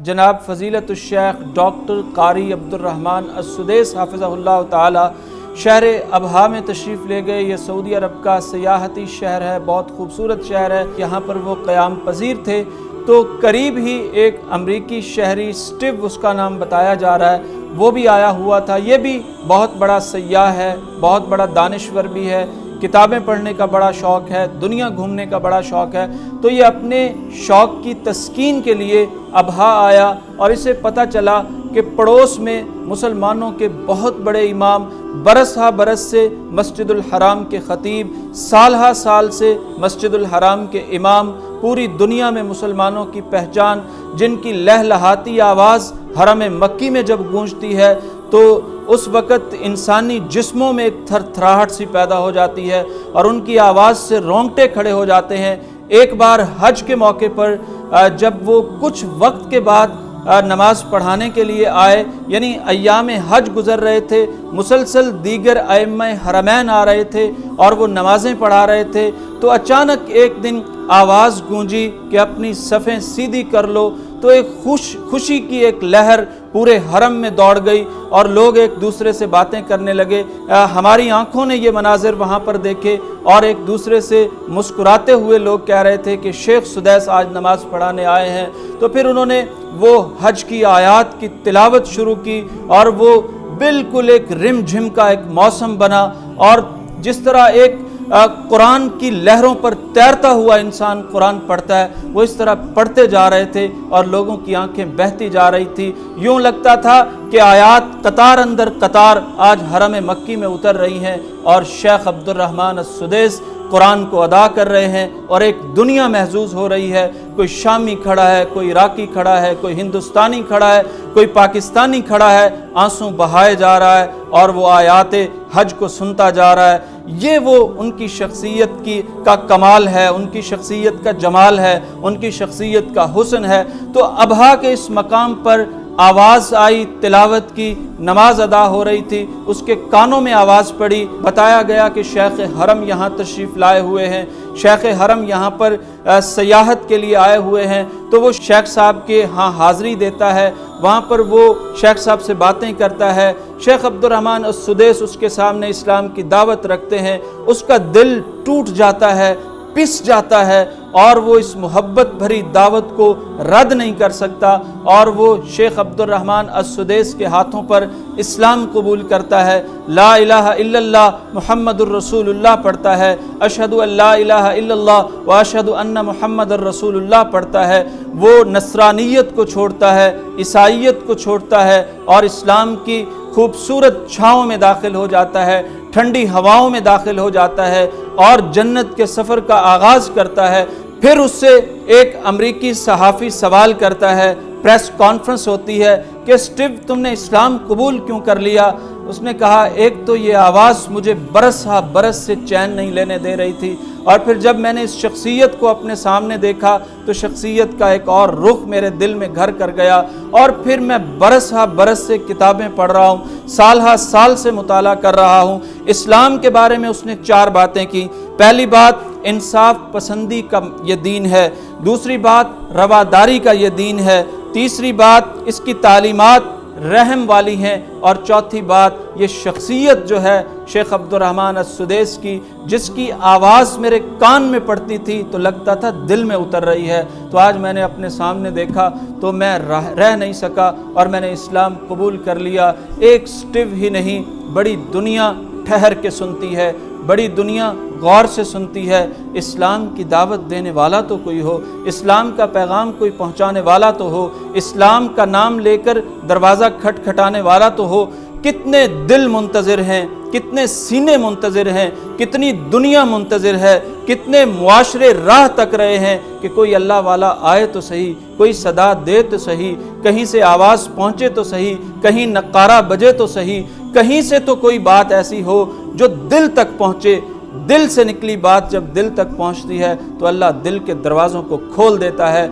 जनाब फ़ज़ीलत الشیخ डॉक्टर कारी अब्दुर्रहमान अस्सुदैस हाफ़िज़हुल्लाह ताला शहर अबहा में तशरीफ़ ले गए। ये सऊदी अरब का सियाहती शहर है, बहुत खूबसूरत शहर है। यहाँ पर वो क़याम पज़ीर थे तो करीब ही एक अमरीकी शहरी स्टीव उसका नाम बताया जा रहा है, वो भी आया हुआ था। ये भी बहुत बड़ा सयाह है, बहुत बड़ा दानिश्वर भी है, किताबें पढ़ने का बड़ा शौक़ है, दुनिया घूमने का बड़ा शौक़ है। तो ये अपने शौक़ की तस्कीन के लिए अबहा आया और इसे पता चला कि पड़ोस में मुसलमानों के बहुत बड़े इमाम, बरस हा बरस से मस्जिदुल हराम के ख़तीब, साल हा साल से मस्जिदुल हराम के इमाम, पूरी दुनिया में मुसलमानों की पहचान, जिनकी लहलहाती आवाज़ हरम मक्की में जब गूंजती है तो उस वक़्त इंसानी जिस्मों में एक थरथराहट सी पैदा हो जाती है और उनकी आवाज़ से रोंगटे खड़े हो जाते हैं। एक बार हज के मौके पर जब वो कुछ वक्त के बाद नमाज़ पढ़ाने के लिए आए, यानी अय्याम हज गुज़र रहे थे, मुसलसल दीगर अइम्मा हरमैन आ रहे थे और वो नमाज़ें पढ़ा रहे थे, तो अचानक एक दिन आवाज़ गूंजी कि अपनी सफ़ें सीधी कर लो। तो एक खुशी की एक लहर पूरे हरम में दौड़ गई और लोग एक दूसरे से बातें करने लगे। हमारी आंखों ने ये मनाजिर वहाँ पर देखे और एक दूसरे से मुस्कुराते हुए लोग कह रहे थे कि शेख सुदैस आज नमाज़ पढ़ाने आए हैं। तो फिर उन्होंने वो हज की आयात की तिलावत शुरू की और वो बिल्कुल एक रिम झिम का एक मौसम बना और जिस तरह एक कुरान की लहरों पर तैरता हुआ इंसान कुरान पढ़ता है, वो इस तरह पढ़ते जा रहे थे और लोगों की आंखें बहती जा रही थी। यूं लगता था कि आयात कतार अंदर कतार आज हरम मक्की में उतर रही हैं और शेख अब्दुर्रहमान अस्सुदैस कुरान को अदा कर रहे हैं और एक दुनिया महसूस हो रही है। कोई शामी खड़ा है, कोई इराकी खड़ा है, कोई हिंदुस्तानी खड़ा है, कोई पाकिस्तानी खड़ा है, आंसू बहाए जा रहा है और वो आयाते हज को सुनता जा रहा है। ये वो उनकी शख्सियत का कमाल है, उनकी शख्सियत का जमाल है, उनकी शख्सियत का हुस्न है। तो अबहा के इस मकाम पर आवाज़ आई, तिलावत की, नमाज अदा हो रही थी, उसके कानों में आवाज़ पड़ी। बताया गया कि शेख हरम यहाँ तशरीफ़ लाए हुए हैं, शेख हरम यहाँ पर सयाहत के लिए आए हुए हैं। तो वो शेख साहब के यहाँ हाज़री देता है, वहाँ पर वो शेख साहब से बातें करता है। शेख अब्दुर्रहमान अस्सुदैस उसके सामने इस्लाम की दावत रखते हैं, उसका दिल टूट जाता है, पिस जाता है और वो इस मोहब्बत भरी दावत को रद्द नहीं कर सकता और वो शेख अब्दुर्रहमान अस्सुदैस के हाथों पर इस्लाम कबूल करता है। ला इलाहा इल्लल्लाह मुहम्मदुर रसूलुल्लाह पढ़ता है, अशहदु अल्ला इलाहा इल्लल्लाह व अशहदु अन्ना मुहम्मदुर रसूलुल्लाह पढ़ता है। वो नसरानियत को छोड़ता है, ईसाईयत को छोड़ता है और इस्लाम की खूबसूरत छाँव में दाखिल हो जाता है, ठंडी हवाओं में दाखिल हो जाता है और जन्नत के सफ़र का आगाज़ करता है। फिर उससे एक अमरीकी सहाफ़ी सवाल करता है, प्रेस कॉन्फ्रेंस होती है कि स्टीव तुमने इस्लाम कबूल क्यों कर लिया? उसने कहा एक तो ये आवाज़ मुझे बरस हा बरस से चैन नहीं लेने दे रही थी और फिर जब मैंने इस शख्सियत को अपने सामने देखा तो शख्सियत का एक और रुख मेरे दिल में घर कर गया और फिर मैं बरस हा बरस से किताबें पढ़ रहा हूँ, साल हा साल से मुताला कर रहा हूँ। इस्लाम के बारे में उसने 4 बातें की। पहली बात इंसाफ पसंदी का ये दीन है, दूसरी बात रवादारी का ये दीन है, तीसरी बात इसकी तालीमात रहम वाली हैं और चौथी बात ये शख्सियत जो है शेख अब्दुर्रहमान अस्सुदैस की, जिसकी आवाज़ मेरे कान में पड़ती थी तो लगता था दिल में उतर रही है। तो आज मैंने अपने सामने देखा तो मैं रह नहीं सका और मैंने इस्लाम कबूल कर लिया। एक स्टीव ही नहीं, बड़ी दुनिया ठहर के सुनती है, बड़ी दुनिया गौर से सुनती है। इस्लाम की दावत देने वाला तो कोई हो, इस्लाम का पैगाम कोई पहुंचाने वाला तो हो, इस्लाम का नाम लेकर दरवाज़ा खटखटाने वाला तो हो। कितने दिल मुंतज़िर हैं, कितने सीने मुंतज़िर हैं, कितनी दुनिया मुंतज़िर है, कितने मुआशरे राह तक रहे हैं कि कोई अल्लाह वाला आए तो सही, कोई सदा दे तो सही, कहीं से आवाज़ पहुँचे तो सही, कहीं नक्कारा बजे तो सही, कहीं से तो कोई बात ऐसी हो जो दिल तक पहुँचे। दिल से निकली बात जब दिल तक पहुँचती है तो अल्लाह दिल के दरवाज़ों को खोल देता है।